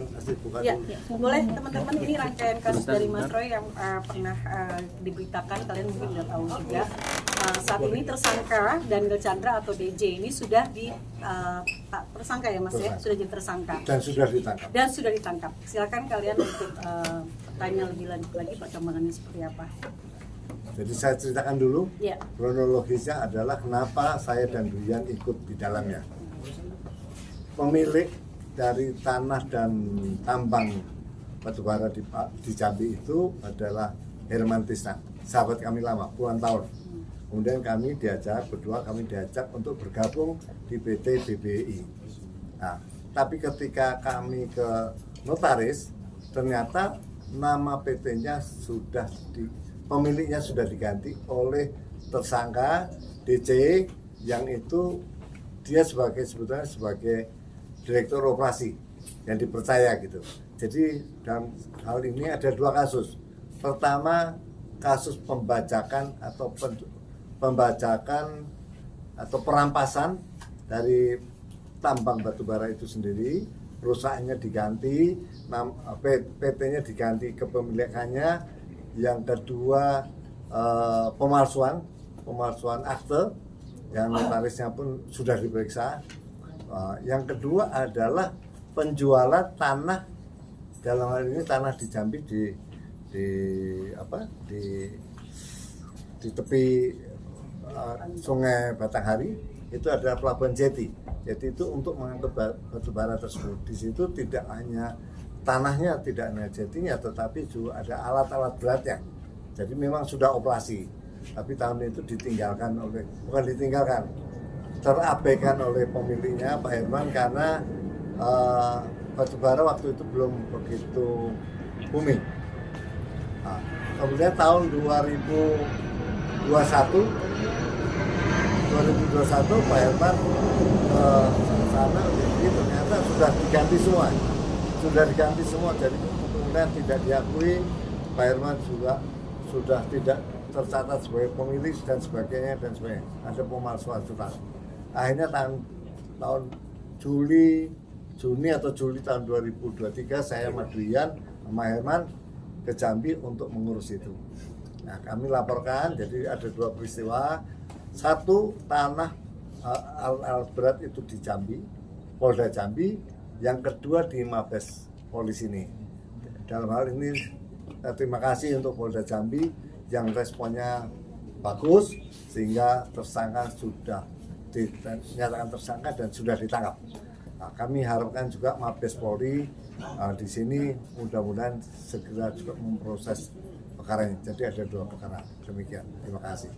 silakan Asri buka Ya, dulu. boleh teman-teman, ini rangkaian kasus dari Mas Roy yang pernah diberitakan, kalian mungkin udah tahu juga. Saat ini tersangka Daniel Chandra atau DJ ini sudah tersangka ya Mas ya, sudah jadi tersangka Dan sudah ditangkap. ditangkap. Silakan kalian untuk tanya lebih lanjut lagi perkembangannya seperti apa. Jadi saya ceritakan dulu. Ya. Kronologisnya adalah kenapa saya dan Brian ikut di dalamnya. Pemilik dari tanah dan tambang batubara di Jambi itu adalah Herman Tisna, sahabat kami lama, puluhan tahun. Kemudian kami diajak untuk bergabung di PT BBI. Nah, tapi ketika kami ke notaris, ternyata nama PT-nya pemiliknya sudah diganti oleh tersangka DC yang itu dia sebetulnya sebagai direktur operasi yang dipercaya gitu. Jadi dalam hal ini ada dua kasus. Pertama, kasus pembajakan atau perampasan dari tambang batubara itu sendiri. Perusahaannya diganti, PT-nya diganti kepemilikannya. Yang kedua, pemalsuan akte yang notarisnya pun sudah diperiksa. Yang kedua adalah penjualan tanah, dalam hal ini tanah di Jambi di tepi Sungai Batanghari, itu adalah pelabuhan jeti. Jadi itu untuk mengangkut batubara tersebut. Di situ tidak hanya tanahnya, tidak hanya jetinya, tetapi juga ada alat-alat beratnya. Jadi memang sudah operasi, tapi tahun itu terabaikan oleh pemiliknya Pak Herman karena batubara waktu itu belum begitu booming. Nah, kemudian tahun 2021 Pak Herman sana, jadi ternyata sudah diganti semua, jadi kemudian tidak diakui. Pak Herman juga sudah tidak tercatat sebagai pemilik dan sebagainya, ada pemalsuan surat. Akhirnya tahun Juni atau Juli tahun 2023 saya sama Brian sama Herman ke Jambi untuk mengurus itu. Nah, kami laporkan, jadi ada dua peristiwa. Satu, tanah alat berat itu di Jambi, Polda Jambi. Yang kedua di Mabes Polisi ini. Dalam hal ini terima kasih untuk Polda Jambi yang responnya bagus sehingga tersangka sudah dinyatakan tersangka dan sudah ditangkap. Nah, kami harapkan juga Mabes Polri di sini mudah-mudahan segera juga memproses perkara ini. Jadi ada dua perkara. Demikian. Terima kasih.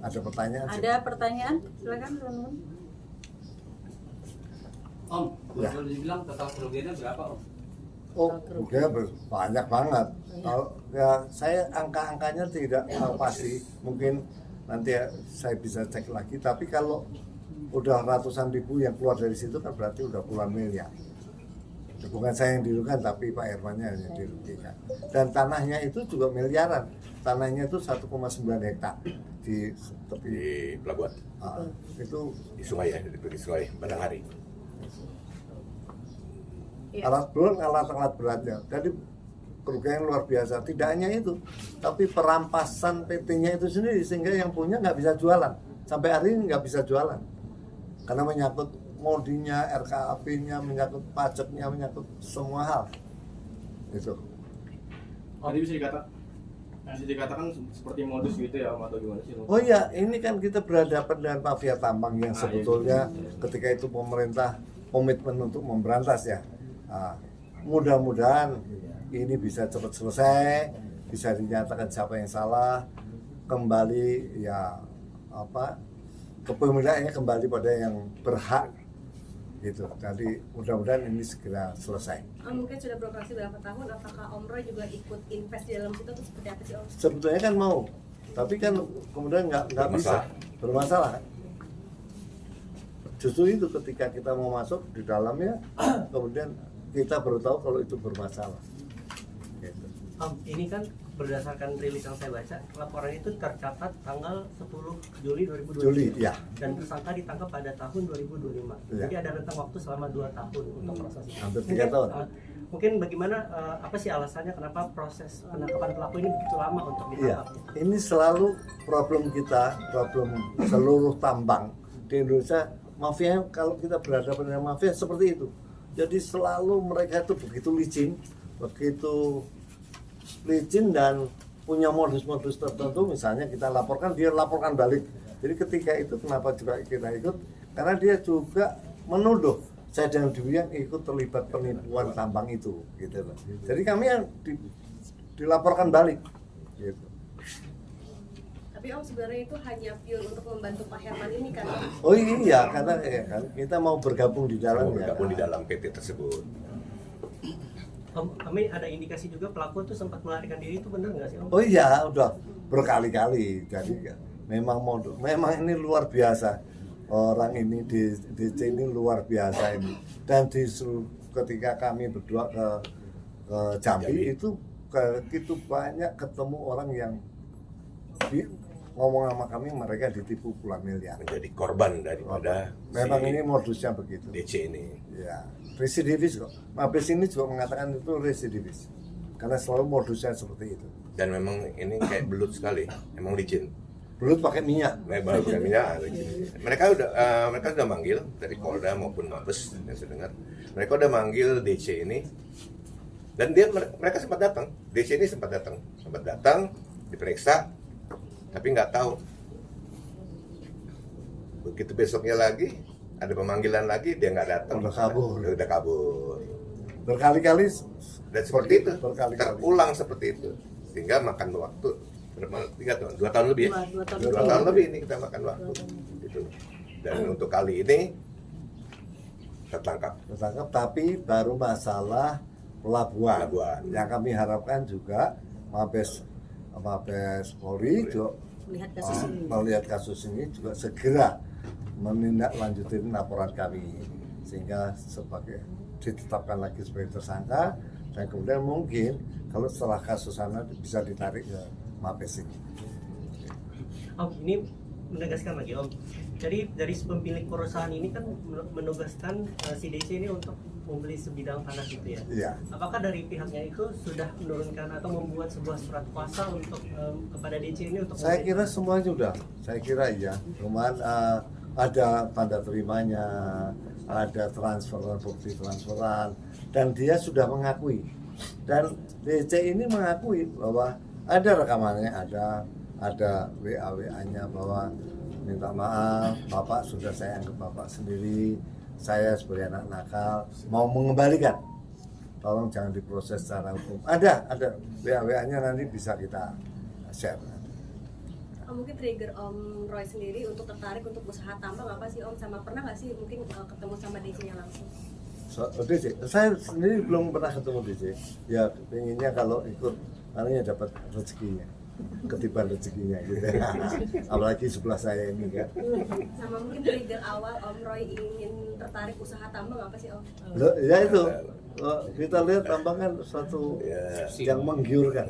Ada pertanyaan? Ada pertanyaan? Silakan teman-teman. Om, Ya. boleh dibilang total kerugiannya berapa Om? Oh, udah banyak banget. Kalau ya saya angka-angkanya tidak tahu pasti, mungkin nanti saya bisa cek lagi. Tapi kalau udah ratusan ribu yang keluar dari situ kan berarti udah puluhan miliar. Bukan saya yang dirugikan, tapi Pak Hermannya yang dirugikan. Dan tanahnya itu juga miliaran. Tanahnya itu 1,9 hektar di tepi pelabuhan. Itu Di sungai ya, di tepi sungai Batanghari. Ya. alat-alat beratnya. Jadi kerugian luar biasa. Tidak hanya itu, tapi perampasan PT-nya itu sendiri sehingga yang punya nggak bisa jualan. Sampai hari ini nggak bisa jualan karena menyangkut modinya, RKAP-nya, menyangkut pajaknya, menyangkut semua hal. Itu. Jadi bisa dikatakan seperti modus gitu ya Om, atau gimana sih? Oh iya, ini kan kita berhadapan dengan mafia tambang yang sebetulnya ketika itu pemerintah komitmen untuk memberantas ya. Nah, mudah-mudahan ini bisa cepat selesai, bisa dinyatakan siapa yang salah, kembali ya kepemilikannya kembali pada yang berhak gitu. Jadi mudah-mudahan ini segera selesai. Mungkin sudah beroperasi berapa tahun? Apakah Om Roy juga ikut invest di dalam situ atau seperti apa sih Om? Sebetulnya kan mau, tapi kan kemudian nggak bisa, bermasalah. Justru itu ketika kita mau masuk di dalamnya, kemudian kita baru tahu kalau itu bermasalah. Gitu. Ini kan berdasarkan rilis yang saya baca, laporan itu tercatat tanggal 10 Juli 2020. Juli, ya. Dan tersangka ditangkap pada tahun 2025. Ya. Jadi ada rentang waktu selama 2 tahun untuk proses ini. Hampir 3 tahun. Mungkin bagaimana, apa sih alasannya kenapa proses penangkapan pelaku ini begitu lama untuk Iya, ditangkap? ini selalu problem kita, problem seluruh tambang di Indonesia. Mafia, kalau kita berhadapan dengan mafia seperti itu. Jadi selalu mereka itu begitu licin dan punya modus-modus tertentu. Misalnya kita laporkan, dia laporkan balik. Jadi ketika itu kenapa juga kita ikut? Karena dia juga menuduh saya dan Dwi yang ikut terlibat penipuan tambang itu, gitu loh. Jadi kami yang dilaporkan balik, gitu. Tapi Om sebenarnya itu hanya pure untuk membantu Pak Herman ini kan? Oh iya, karena kan kita mau bergabung di dalam Bergabung di dalam PT tersebut. Om, kami ada indikasi juga pelaku itu sempat melarikan diri, itu benar nggak sih Om? Oh iya, udah berkali-kali. Jadi memang ini luar biasa. Orang ini di DC ini luar biasa ini. Dan ketika kami berdua ke Jambi itu begitu banyak ketemu orang yang ngomong sama kami mereka ditipu puluhan miliar. Menjadi korban daripada Memang ini modusnya begitu. DC ini. Ya, residivis kok. Mabes ini juga mengatakan itu residivis. Karena selalu modusnya seperti itu. Dan memang ini kayak belut sekali, emang licin. Belut pakai minyak. Baru bukan minyak. Mereka sudah manggil dari Polda maupun Mabes yang saya dengar. Mereka udah manggil DC ini dan mereka sempat datang. DC ini sempat datang diperiksa, tapi nggak tahu. Begitu besoknya lagi ada pemanggilan lagi, dia nggak datang. Udah kabur. Berkali-kali Dan seperti itu, Berkali-kali. terulang seperti itu, sehingga makan waktu berapa? 3 tahun, 2 tahun lebih ya? 2 tahun 2 tahun lebih ini kita makan waktu gitu. Dan untuk kali ini tertangkap. Tapi baru masalah pelabuhan. Yang kami harapkan juga Mabes Polri juga melihat kasus ini juga segera menindaklanjuti laporan kami sehingga ditetapkan lagi sebagai tersangka dan kemudian mungkin kalau setelah kasus sana bisa ditarik ke Mabes ini. Om, ini menegaskan lagi Om. Jadi dari pemilik perusahaan ini kan menugaskan si DC ini untuk membeli sebidang tanah gitu ya. Iya. Apakah dari pihaknya itu sudah menurunkan atau membuat sebuah surat kuasa untuk kepada DC ini untuk? Saya kira semuanya sudah. Saya kira iya. Cuman ada tanda terimanya, ada bukti transferan, dan dia sudah mengakui. Dan DC ini mengakui bahwa ada rekamannya, ada WA-nya bahwa minta maaf, Bapak sudah saya anggap Bapak sendiri, saya sebagai anak nakal mau mengembalikan, tolong jangan diproses secara hukum. Ada WA-nya nanti bisa kita share. Mungkin trigger Om Roy sendiri untuk tertarik untuk usaha tambang apa sih Om? Sama pernah nggak sih mungkin ketemu sama DC-nya langsung? DC, saya sendiri belum pernah ketemu DC. Ya pengennya kalau ikut nantinya dapat rezekinya, ketiban rezekinya gitu. Apalagi sebelah saya ini kan. Sama mungkin trigger awal Om Roy ingin tertarik usaha tambang apa sih Om? Ya itu, kita lihat tambang kan suatu yang menggiurkan.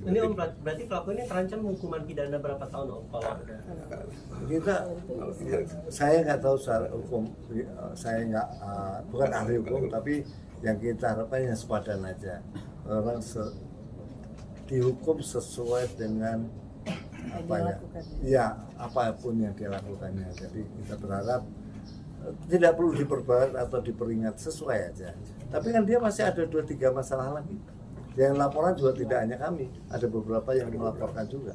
Ini Om, berarti pelaku ini terancam hukuman pidana berapa tahun Om? Kalau ada? Saya nggak tahu secara hukum, saya nggak bukan ahli hukum, tapi yang kita harapkan yang sepadan aja. Orang dihukum sesuai dengan apapun yang dia lakukannya. Jadi kita berharap tidak perlu diperberat atau diperingat, sesuai aja. Tapi kan dia masih ada 2-3 masalah lagi. Yang laporan juga tidak hanya kami, ada beberapa yang melaporkan juga.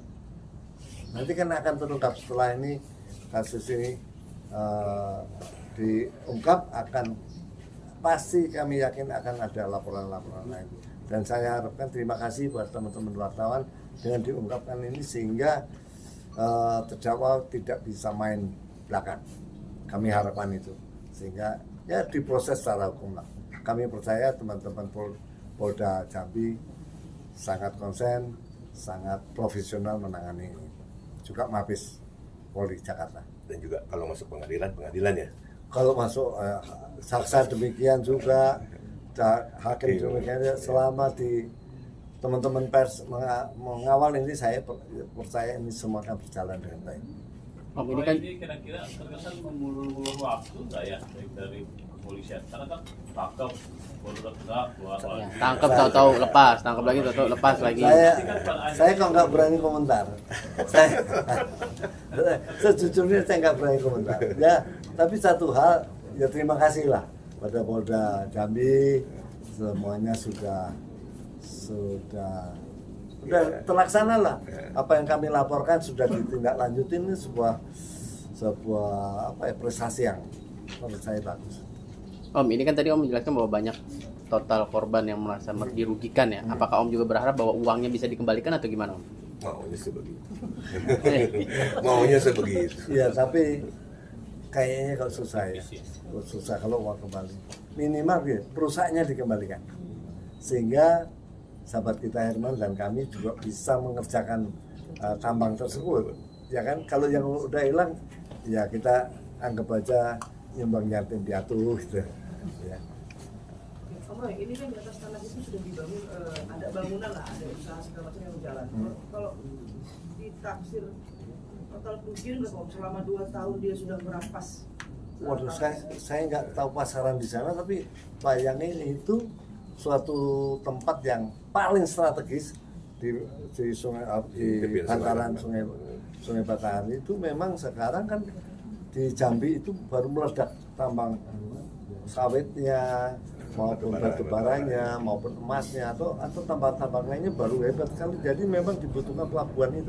Nanti kan akan terungkap setelah ini kasus ini diungkap, akan pasti kami yakin akan ada laporan-laporan lain. Dan saya harapkan terima kasih buat teman-teman wartawan dengan diungkapkan ini sehingga terdakwa tidak bisa main belakang. Kami harapkan itu sehingga ya diproses secara hukum lah. Kami percaya teman-teman Polda Jambi sangat konsen, sangat profesional menangani ini. Juga Mabes Polri Jakarta. Dan juga kalau masuk pengadilan ya. Kalau masuk jaksa demikian juga, Hakim demikian selama di teman-teman pers mengawal ini, saya percaya ini semua akan berjalan dengan baik. Om, ini kan ini kira-kira terkesan mengulur-ulur waktu nggak ya dari kepolisian? Karena kan tangkap, baru tegak, keluar lagi. tangkap tahu-tahu lepas, tangkap lagi tahu-tahu lepas lagi. Saya kok nggak berani komentar. Sejujurnya saya nggak berani komentar. Ya, tapi satu hal, ya terima kasih lah pada Polda Jambi, semuanya sudah terlaksana lah. Apa yang kami laporkan sudah ditindaklanjutin. Ini sebuah prestasi yang menurut saya bagus. Om, ini kan tadi Om menjelaskan bahwa banyak total korban yang merasa dirugikan ya. Apakah Om juga berharap bahwa uangnya bisa dikembalikan atau gimana Om? Maunya sebegitu. Maunya sebegitu. Iya, tapi kayaknya kalau susah ya. Susah kalau uang kembali. Minimal ya, perusahaannya dikembalikan. Sehingga sahabat kita Herman dan kami juga bisa mengerjakan tambang tersebut. Ya kan, kalau yang udah hilang, ya kita anggap aja nyumbang yatim piatu gitu. Ya. Om Roy, ini kan di atas tanah itu sudah dibangun, ada bangunan lah, ada usaha segala macam yang berjalan. Kalau ditaksir total kerugian nggak Om? Selama 2 tahun dia sudah merampas. Waduh, saya nggak tahu pasaran di sana, tapi bayangin itu suatu tempat yang paling strategis di sungai, di bantaran sungai Bataan itu. Memang sekarang kan di Jambi itu baru meledak tambang sawitnya maupun batu baranya maupun emasnya atau tambang-tambang lainnya baru hebat sekali. Jadi memang dibutuhkan pelabuhan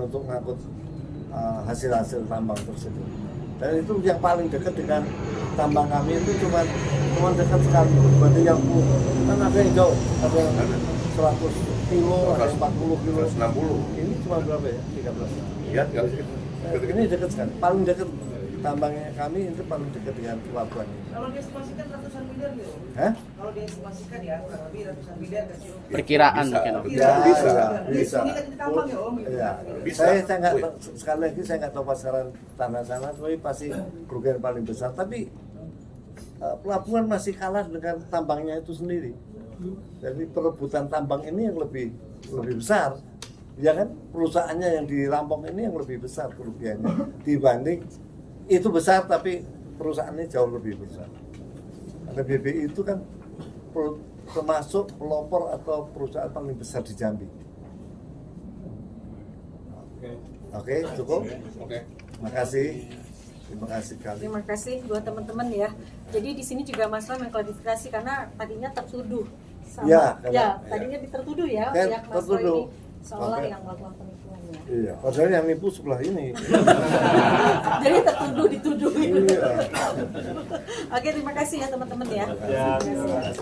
untuk ngangkut hasil-hasil tambang tersebut. Dan itu yang paling dekat dengan tambang kami itu cuma dekat sekali dibanding yang kan ada yang jauh, ada yang 100 kilo, ada yang 40 kilo, 160. ini cuma berapa ya? 13. Iya, Ini dekat sekali, paling dekat tambangnya kami itu paling dekat dengan pelabuhan ini. Kalau diestimasikan ratusan miliar ya Om? Hah? Kalau diestimasikan ya kurang lebih ratusan miliar kan sih Om? Perkiraan mungkin Om. Ya, bisa. Ini kan di tambang ya Om? Ya. Bisa. Saya nggak sekali lagi saya nggak tahu pasaran tanah sana, tapi pasti kerugian paling besar. Tapi pelabuhan masih kalah dengan tambangnya itu sendiri. Jadi perebutan tambang ini yang lebih besar, ya kan? Perusahaannya yang dirampok ini yang lebih besar kerugiannya dibanding itu besar, tapi perusahaannya jauh lebih besar. Karena BBI itu kan termasuk pelopor atau perusahaan paling besar di Jambi. Oke, cukup. Oke. Makasih. Terima kasih kali. Terima kasih buat teman-teman ya. Jadi di sini juga Mas Roy mengklarifikasi karena tadinya tertuduh sama tadinya ditertuduh ya Kan pihak Mas Roy tertuduh. ini seolah yang melakukan penipuannya. Iya, padahal yang nipu sebelah ini. Jadi tertuduh dituduh. Iya. Oke, terima kasih ya teman-teman ya. Ya. Terima kasih.